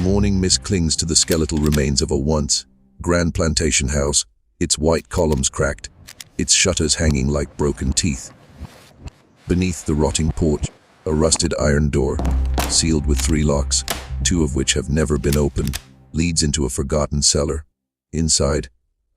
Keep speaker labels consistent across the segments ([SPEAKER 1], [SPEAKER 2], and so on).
[SPEAKER 1] morning mist clings to the skeletal remains of a once grand plantation house, its white columns cracked, its shutters hanging like broken teeth. Beneath the rotting porch, a rusted iron door, sealed with 3 locks, 2 of which have never been opened, leads into a forgotten cellar. Inside,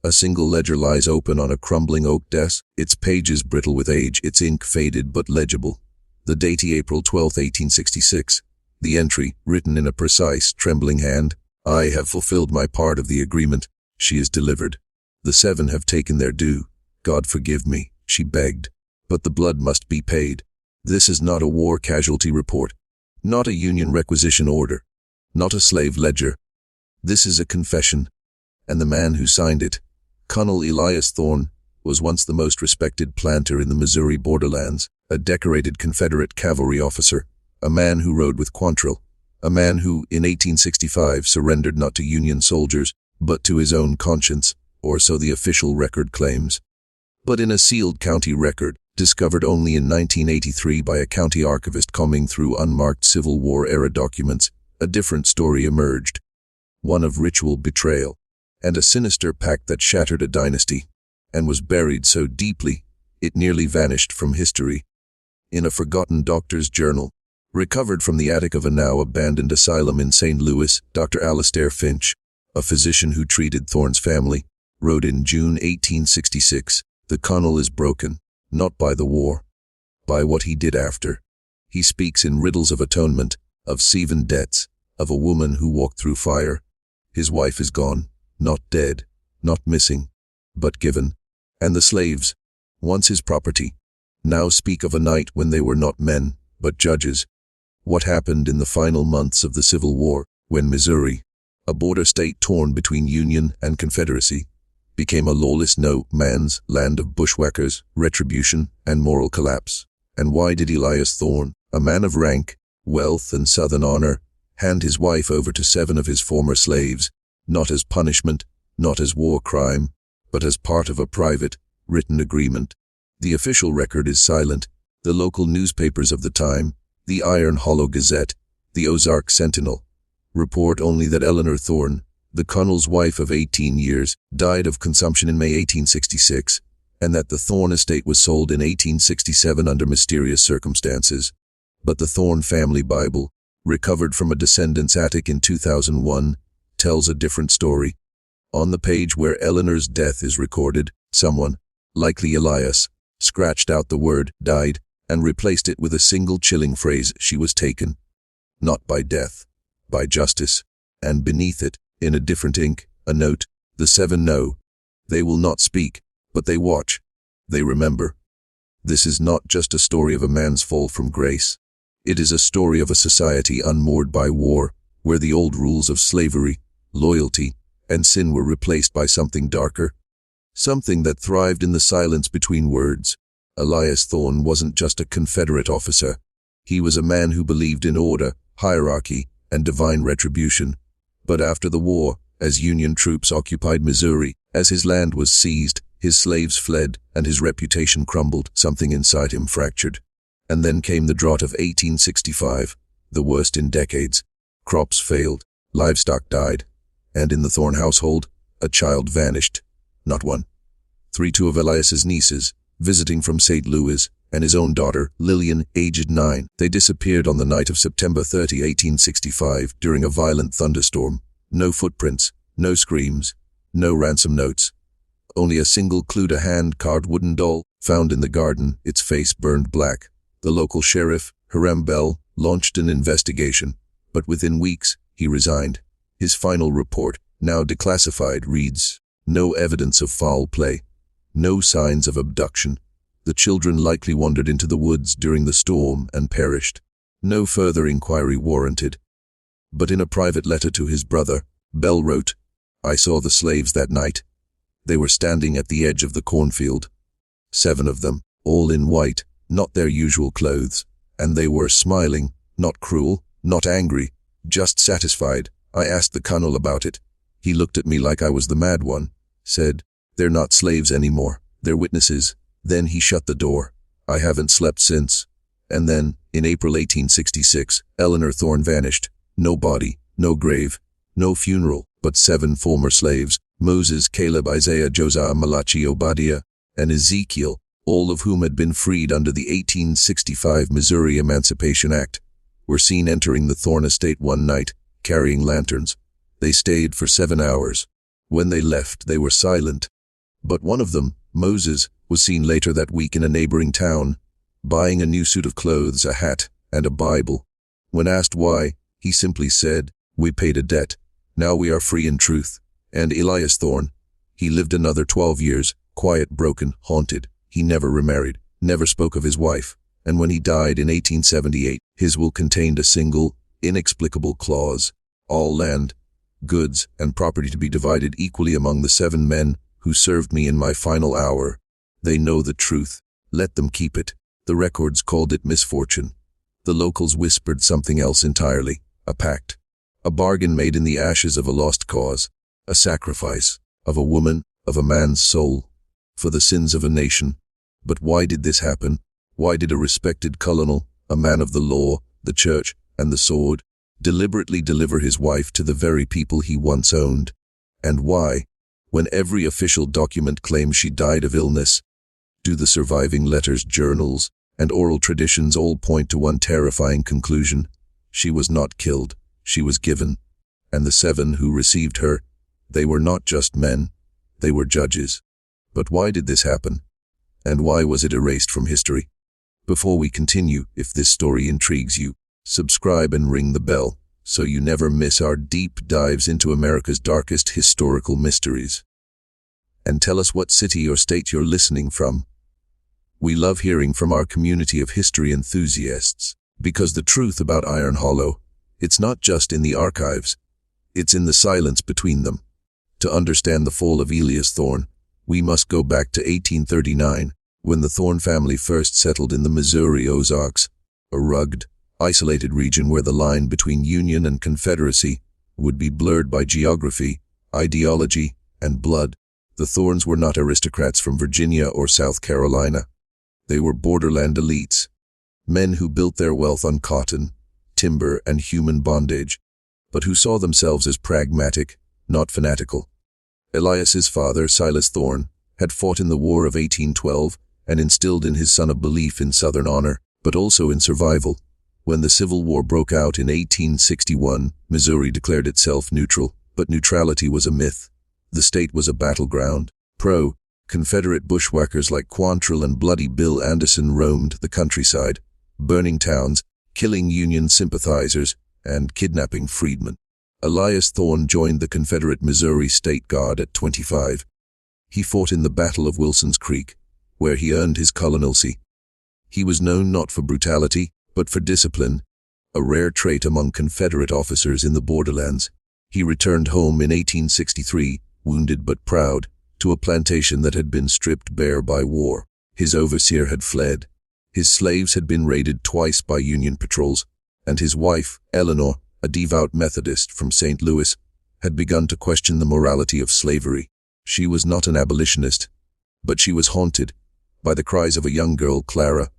[SPEAKER 1] a single ledger lies open on a crumbling oak desk, its pages brittle with age, its ink faded but legible. The date April 12, 1866. The entry, written in a precise, trembling hand: "I have fulfilled my part of the agreement. She is delivered. The 7 have taken their due. God forgive me," she begged. "But the blood must be paid. This is not a war casualty report, not a Union requisition order, not a slave ledger. This is a confession." And the man who signed it, Colonel Elias Thorne, was once the most respected planter in the Missouri borderlands, a decorated Confederate cavalry officer, a man who rode with Quantrill, a man who, in 1865, surrendered not to Union soldiers, but to his own conscience, or so the official record claims. But in a sealed county record, discovered only in 1983 by a county archivist combing through unmarked Civil War-era documents, a different story emerged. One of ritual betrayal, and a sinister pact that shattered a dynasty, and was buried so deeply, it nearly vanished from history. In a forgotten doctor's journal, recovered from the attic of a now abandoned asylum in St. Louis, Dr. Alastair Finch, a physician who treated Thorne's family, wrote in June 1866, "The Colonel is broken, not by the war, by what he did after. He speaks in riddles of atonement, of 7 debts, of a woman who walked through fire. His wife is gone, not dead, not missing, but given. And the slaves, once his property, now speak of a night when they were not men, but judges. What happened in the final months of the Civil War, when Missouri, a border state torn between Union and Confederacy, became a lawless no-man's land of bushwhackers, retribution, and moral collapse? And why did Elias Thorne, a man of rank, wealth, and Southern honor, hand his wife over to 7 of his former slaves, not as punishment, not as war crime, but as part of a private, written agreement? The official record is silent. The local newspapers of the time, the Iron Hollow Gazette, the Ozark Sentinel, report only that Eleanor Thorne, the Colonel's wife of 18 years, died of consumption in May 1866, and that the Thorne estate was sold in 1867 under mysterious circumstances. But the Thorne family Bible, recovered from a descendant's attic in 2001, tells a different story. On the page where Eleanor's death is recorded, someone, likely Elias, scratched out the word "died" and replaced it with a single chilling phrase: "She was taken, not by death, by justice." And beneath it, in a different ink, a note: "The 7 know. They will not speak, but they watch. They remember." This is not just a story of a man's fall from grace. It is a story of a society unmoored by war, where the old rules of slavery, loyalty, and sin were replaced by something darker, something that thrived in the silence between words. Elias Thorne wasn't just a Confederate officer. He was a man who believed in order, hierarchy, and divine retribution. But after the war, as Union troops occupied Missouri, as his land was seized, his slaves fled, and his reputation crumbled, something inside him fractured. And then came the drought of 1865, the worst in decades. Crops failed, livestock died, and in the Thorne household, a child vanished. Not one. 2 of Elias's nieces, visiting from St. Louis, and his own daughter, Lillian, aged 9. They disappeared on the night of September 30, 1865, during a violent thunderstorm. No footprints, no screams, no ransom notes. Only a single clued, a hand-carved wooden doll, found in the garden, its face burned black. The local sheriff, Hiram Bell, launched an investigation, but within weeks, he resigned. His final report, now declassified, reads: "No evidence of foul play. No signs of abduction. The children likely wandered into the woods during the storm and perished. No further inquiry warranted." But in a private letter to his brother, Bell wrote, "I saw the slaves that night. They were standing at the edge of the cornfield. 7 of them, all in white, not their usual clothes, and they were smiling, not cruel, not angry, just satisfied. I asked the Colonel about it. He looked at me like I was the mad one, said, 'They're not slaves anymore, they're witnesses.' Then he shut the door. I haven't slept since." And then, in April 1866, Eleanor Thorne vanished. No body, No grave, no funeral, but 7 former slaves, Moses, Caleb, Isaiah, Josiah, Malachi, Obadiah, and Ezekiel, all of whom had been freed under the 1865 Missouri Emancipation Act, were seen entering the Thorne estate one night, carrying lanterns. They stayed for 7 hours. When they left, they were silent. But one of them, Moses, was seen later that week in a neighboring town, buying a new suit of clothes, a hat, and a Bible. When asked why, he simply said, "We paid a debt. Now we are free in truth." And Elias Thorne, he lived another 12 years, quiet, broken, haunted. He never remarried, never spoke of his wife, and when he died in 1878, his will contained a single, inexplicable clause: all land, goods, and property to be divided equally among the 7 men who served me in my final hour. They know the truth. Let them keep it. The records called it misfortune. The locals whispered something else entirely: a pact, a bargain made in the ashes of a lost cause, a sacrifice of a woman, of a man's soul, for the sins of a nation. But why did this happen? Why did a respected colonel, a man of the law, the church, and the sword, deliberately deliver his wife to the very people he once owned? And why, when every official document claims she died of illness, do the surviving letters, journals, and oral traditions all point to one terrifying conclusion? She was not killed, she was given. And the 7 who received her, they were not just men, they were judges. But why did this happen? And why was it erased from history? Before we continue, if this story intrigues you, subscribe and ring the bell, so you never miss our deep dives into America's darkest historical mysteries. And tell us what city or state you're listening from. We love hearing from our community of history enthusiasts, because the truth about Iron Hollow, it's not just in the archives, it's in the silence between them. To understand the fall of Elias Thorne, we must go back to 1839, when the Thorne family first settled in the Missouri Ozarks, a rugged, isolated region where the line between Union and Confederacy would be blurred by geography, ideology, and blood. The Thornes were not aristocrats from Virginia or South Carolina. They were borderland elites, men who built their wealth on cotton, timber, and human bondage, but who saw themselves as pragmatic, not fanatical. Elias's father, Silas Thorne, had fought in the War of 1812 and instilled in his son a belief in Southern honor, but also in survival. When the Civil War broke out in 1861, Missouri declared itself neutral, but neutrality was a myth. The state was a battleground. Confederate bushwhackers like Quantrill and Bloody Bill Anderson roamed the countryside, burning towns, killing Union sympathizers, and kidnapping freedmen. Elias Thorne joined the Confederate Missouri State Guard at 25. He fought in the Battle of Wilson's Creek, where he earned his colonelcy. He was known not for brutality, but for discipline, a rare trait among Confederate officers in the borderlands. He returned home in 1863, wounded but proud, to a plantation that had been stripped bare by war. His overseer had fled. His slaves had been raided twice by Union patrols, and his wife, Eleanor, a devout Methodist from St. Louis, had begun to question the morality of slavery. She was not an abolitionist, but she was haunted by the cries of a young girl, Clara,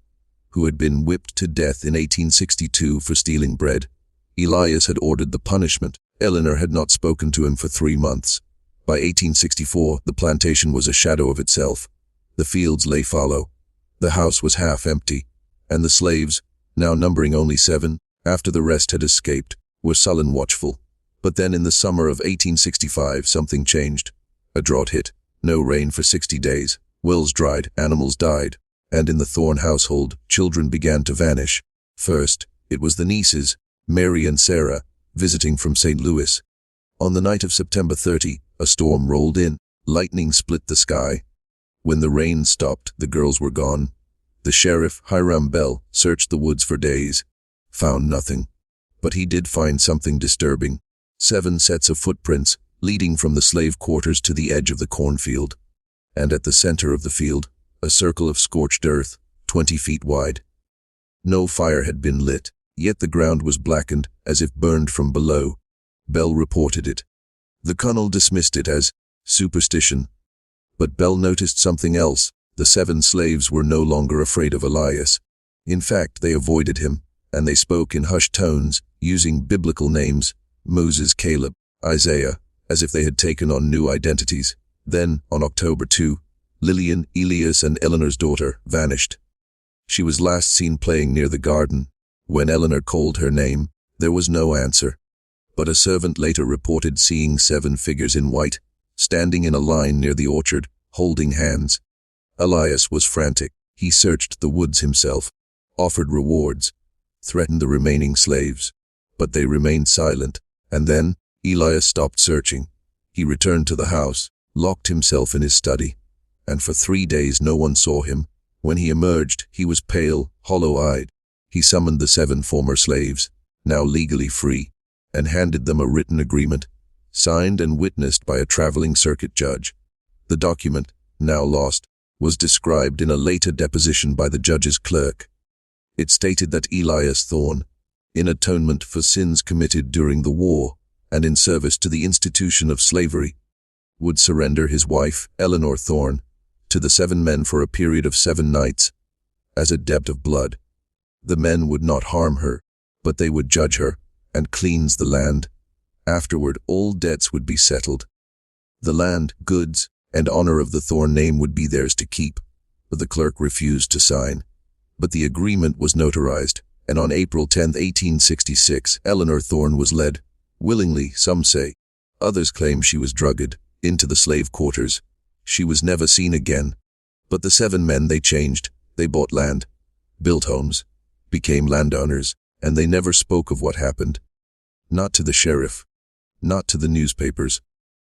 [SPEAKER 1] who had been whipped to death in 1862 for stealing bread. Elias had ordered the punishment. Eleanor had not spoken to him for 3 months. By 1864, the plantation was a shadow of itself. The fields lay fallow. The house was half empty, and the slaves, now numbering only 7, after the rest had escaped, were sullen, watchful. But then in the summer of 1865, something changed. A drought hit. No rain for 60 days. Wells dried, animals died, and in the Thorne household, children began to vanish. First, it was the nieces, Mary and Sarah, visiting from St. Louis. On the night of September 30, a storm rolled in. Lightning split the sky. When the rain stopped, the girls were gone. The sheriff, Hiram Bell, searched the woods for days. Found nothing. But he did find something disturbing. 7 sets of footprints, leading from the slave quarters to the edge of the cornfield. And at the center of the field, a circle of scorched earth, 20 feet wide. No fire had been lit, yet the ground was blackened, as if burned from below. Bell reported it. The colonel dismissed it as superstition. But Bell noticed something else. The 7 slaves were no longer afraid of Elias. In fact, they avoided him, and they spoke in hushed tones, using biblical names. Moses, Caleb, Isaiah, as if they had taken on new identities. Then, on October 2, Lillian, Elias and Eleanor's daughter, vanished. She was last seen playing near the garden. When Eleanor called her name, there was no answer. But a servant later reported seeing 7 figures in white, standing in a line near the orchard, holding hands. Elias was frantic. He searched the woods himself, offered rewards, threatened the remaining slaves. But they remained silent. And then, Elias stopped searching. He returned to the house, locked himself in his study, and for 3 days no one saw him. When he emerged, he was pale, hollow-eyed. He summoned the 7 former slaves, now legally free, and handed them a written agreement, signed and witnessed by a traveling circuit judge. The document, now lost, was described in a later deposition by the judge's clerk. It stated that Elias Thorne, in atonement for sins committed during the war and in service to the institution of slavery, would surrender his wife, Eleanor Thorne, to the 7 men for a period of 7 nights, as a debt of blood. The men would not harm her, but they would judge her and cleanse the land. Afterward, all debts would be settled. The land, goods, and honor of the Thorne name would be theirs to keep, but the clerk refused to sign. But the agreement was notarized, and on April 10, 1866, Eleanor Thorne was led, willingly, some say, others claim she was drugged, into the slave quarters. She was never seen again. But the 7 men, they changed. They bought land, built homes, became landowners, and they never spoke of what happened. Not to the sheriff, not to the newspapers,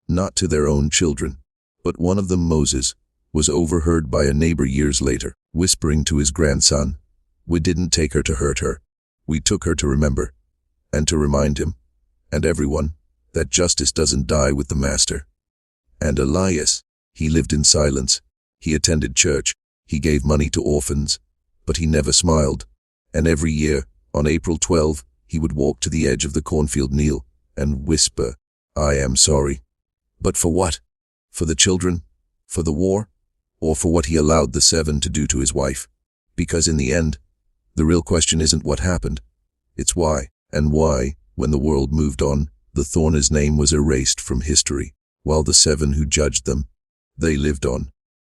[SPEAKER 1] not to their own children. But one of them, Moses, was overheard by a neighbor years later, whispering to his grandson, "We didn't take her to hurt her. We took her to remember, and to remind him, and everyone, that justice doesn't die with the master." And Elias, he lived in silence. He attended church. He gave money to orphans, but he never smiled. And every year, on April 12, he would walk to the edge of the cornfield, kneel, and whisper, "I am sorry." But for what? For the children? For the war? Or for what he allowed the 7 to do to his wife? Because in the end, the real question isn't what happened. It's why. And why, when the world moved on, the Thorne's name was erased from history, while the 7 who judged them, they lived on.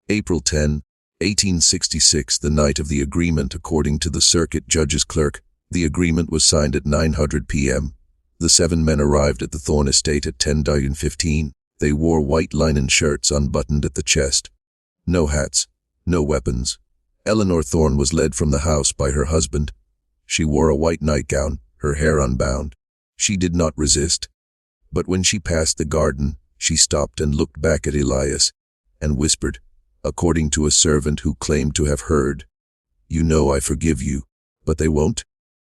[SPEAKER 1] April 10, 1866, the night of the agreement. According to the circuit judge's clerk, the agreement was signed at 9:00 p.m. The 7 men arrived at the Thorne estate at 10:15. They wore white linen shirts unbuttoned at the chest. No hats, no weapons. Eleanor Thorne was led from the house by her husband. She wore a white nightgown, her hair unbound. She did not resist. But when she passed the garden, she stopped and looked back at Elias, and whispered, according to a servant who claimed to have heard, "You know I forgive you, but they won't."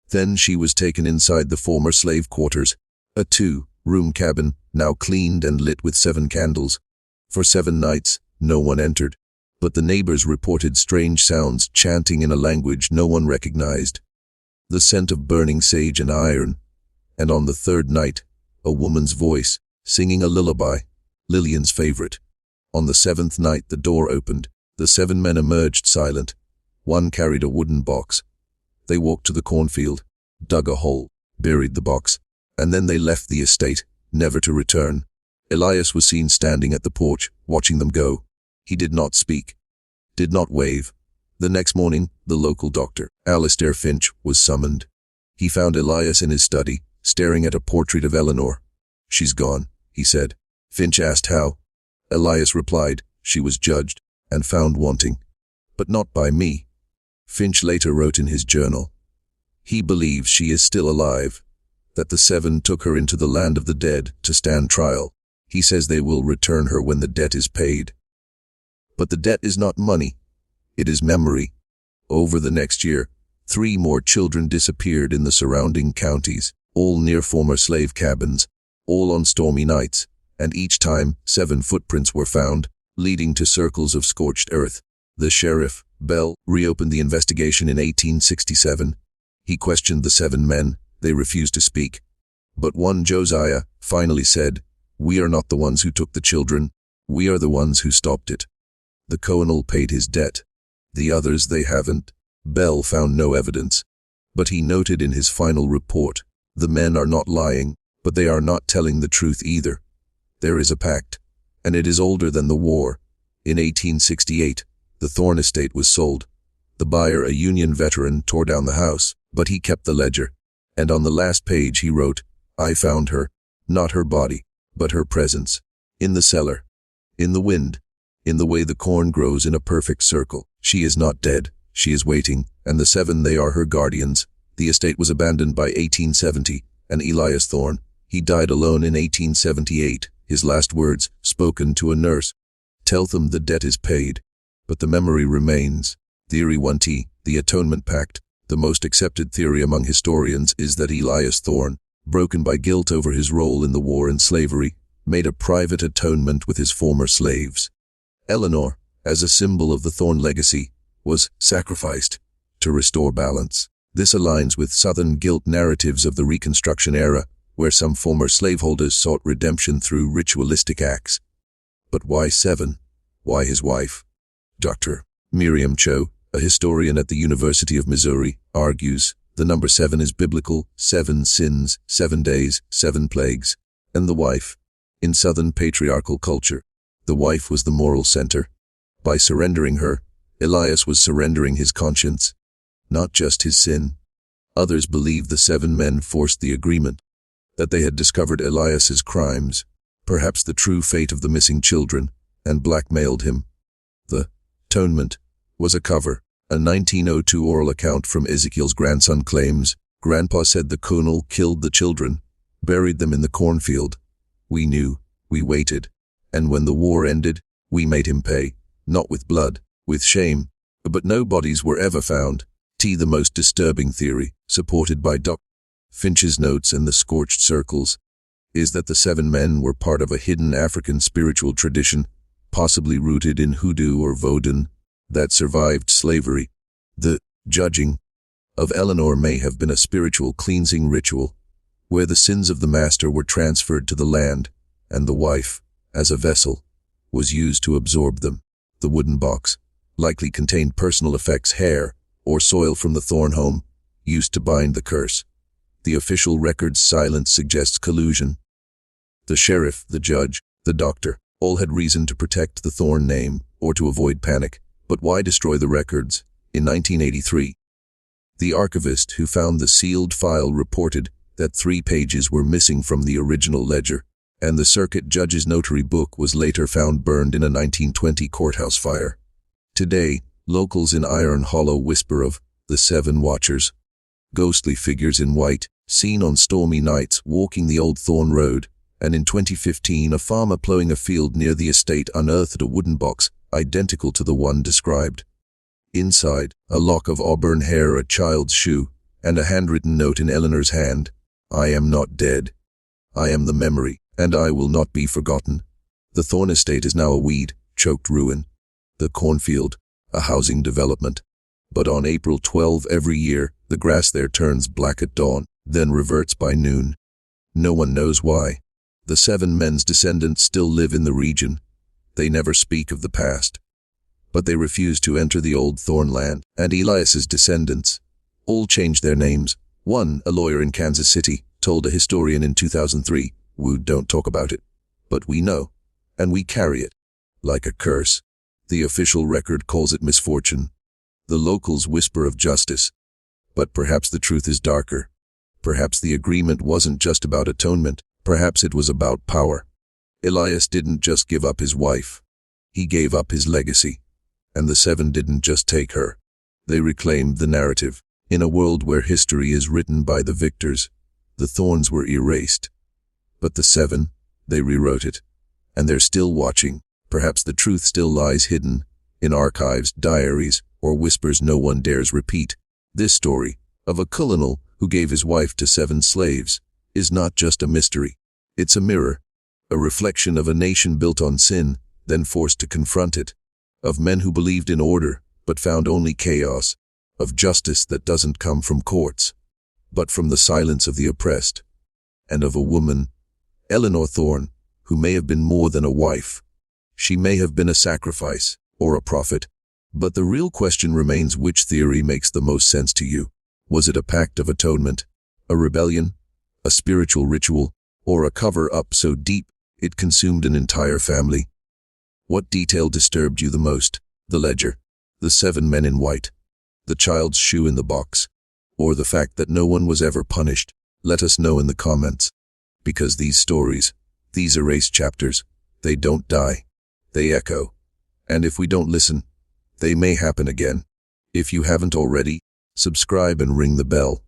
[SPEAKER 1] Then she was taken inside the former slave quarters, a 2-room cabin, now cleaned and lit with 7 candles. For 7 nights, no one entered, but the neighbors reported strange sounds, chanting in a language no one recognized, the scent of burning sage and iron, and on the 3rd night, a woman's voice, singing a lullaby, Lillian's favorite. On the 7th night, the door opened. The 7 men emerged silent. One carried a wooden box. They walked to the cornfield, dug a hole, buried the box, and then they left the estate, never to return. Elias was seen standing at the porch, watching them go. He did not speak, did not wave. The next morning, the local doctor, Alistair Finch, was summoned. He found Elias in his study, staring at a portrait of Eleanor. "She's gone," he said. Finch asked how. Elias replied, "She was judged and found wanting, but not by me." Finch later wrote in his journal, he believes she is still alive, that the 7 took her into the land of the dead to stand trial. He says they will return her when the debt is paid. But the debt is not money, it is memory. Over the next year, 3 more children disappeared in the surrounding counties, all near former slave cabins, all on stormy nights, and each time 7 footprints were found, leading to circles of scorched earth. The sheriff, Bell, reopened the investigation in 1867. He questioned the 7 men. They refused to speak. But one, Josiah, finally said, "We are not the ones who took the children. We are the ones who stopped it." The colonel paid his debt. The others, they haven't. Bell found no evidence. But he noted in his final report, "The men are not lying. But they are not telling the truth either. There is a pact, and it is older than the war. In 1868, the Thorne estate was sold. The buyer, a Union veteran, tore down the house, but he kept the ledger. And on the last page he wrote, "I found her, not her body, but her presence, in the cellar, in the wind, in the way the corn grows in a perfect circle. She is not dead, she is waiting, and the 7, they are her guardians." The estate was abandoned by 1870, and Elias Thorne, he died alone in 1878. His last words, spoken to a nurse, "Tell them the debt is paid." But the memory remains. Theory 1T, the Atonement Pact. The most accepted theory among historians is that Elias Thorne, broken by guilt over his role in the war and slavery, made a private atonement with his former slaves. Eleanor, as a symbol of the Thorne legacy, was sacrificed to restore balance. This aligns with Southern guilt narratives of the Reconstruction era, where some former slaveholders sought redemption through ritualistic acts. But why 7? Why his wife? Dr. Miriam Cho, a historian at the University of Missouri, argues the number 7 is biblical: 7 sins, 7 days, 7 plagues. And the wife? In Southern patriarchal culture, the wife was the moral center. By surrendering her, Elias was surrendering his conscience, not just his sin. Others believe the 7 men forced the agreement, that they had discovered Elias's crimes, perhaps the true fate of the missing children, and blackmailed him. The atonement was a cover. A 1902 oral account from Ezekiel's grandson claims, "Grandpa said the colonel killed the children, buried them in the cornfield. We knew, we waited, and when the war ended, we made him pay, not with blood, with shame." But no bodies were ever found. The most disturbing theory, supported by Dr. Finch's notes and the scorched circles, is that the 7 men were part of a hidden African spiritual tradition, possibly rooted in hoodoo or Vodun, that survived slavery. The judging of Eleanor may have been a spiritual cleansing ritual, where the sins of the master were transferred to the land, and the wife, as a vessel, was used to absorb them. The wooden box likely contained personal effects, hair, or soil from the Thorne home, used to bind the curse. The official record's silence suggests collusion. The sheriff, the judge, the doctor, all had reason to protect the Thorne name, or to avoid panic. But why destroy the records? In 1983, the archivist who found the sealed file reported that 3 pages were missing from the original ledger, and the circuit judge's notary book was later found burned in a 1920 courthouse fire. Today, locals in Iron Hollow whisper of the 7 Watchers, ghostly figures in white, seen on stormy nights walking the old Thorne Road. And in 2015, a farmer plowing a field near the estate unearthed a wooden box identical to the one described. Inside, a lock of auburn hair, a child's shoe, and a handwritten note in Eleanor's hand: "I am not dead. I am the memory, and I will not be forgotten." The Thorne estate is now a weed-choked ruin. The cornfield, a housing development. But on April 12 every year, the grass there turns black at dawn, then reverts by noon. No one knows why. The 7 men's descendants still live in the region. They never speak of the past. But they refuse to enter the old Thorne land, and Elias's descendants all changed their names. One, a lawyer in Kansas City, told a historian in 2003, "We don't talk about it, but we know, and we carry it like a curse." The official record calls it misfortune. The locals whisper of justice. But perhaps the truth is darker. Perhaps the agreement wasn't just about atonement. Perhaps it was about power. Elias didn't just give up his wife. He gave up his legacy. And the 7 didn't just take her. They reclaimed the narrative. In a world where history is written by the victors, the Thornes were erased. But the 7, they rewrote it. And they're still watching. Perhaps the truth still lies hidden in archives, diaries, or whispers no one dares repeat. This story of a colonel who gave his wife to 7 slaves is not just a mystery. It's a mirror, a reflection of a nation built on sin, then forced to confront it, of men who believed in order but found only chaos, of justice that doesn't come from courts, but from the silence of the oppressed, and of a woman, Eleanor Thorne, who may have been more than a wife. She may have been a sacrifice, or a prophet. But the real question remains: which theory makes the most sense to you? Was it a pact of atonement, a rebellion, a spiritual ritual, Or a cover-up so deep it consumed an entire family? What detail disturbed you the most? The ledger, the 7 men in white, the child's shoe in the box, or the fact that no one was ever punished? Let us know in the comments. Because these stories, these erased chapters, they don't die. They echo. And if we don't listen, they may happen again. If you haven't already, subscribe and ring the bell.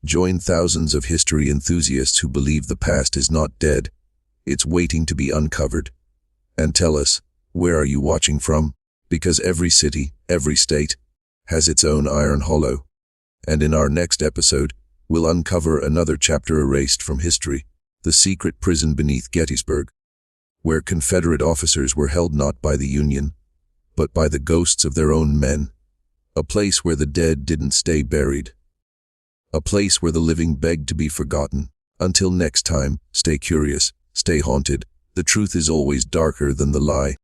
[SPEAKER 1] Join thousands of history enthusiasts who believe the past is not dead. It's waiting to be uncovered. And tell us, where are you watching from? Because every city, every state, has its own iron hollow. And in our next episode, we'll uncover another chapter erased from history, the secret prison beneath Gettysburg, where Confederate officers were held not by the Union, but by the ghosts of their own men. A place where the dead didn't stay buried. A place where the living begged to be forgotten. Until next time, stay curious, stay haunted. The truth is always darker than the lie.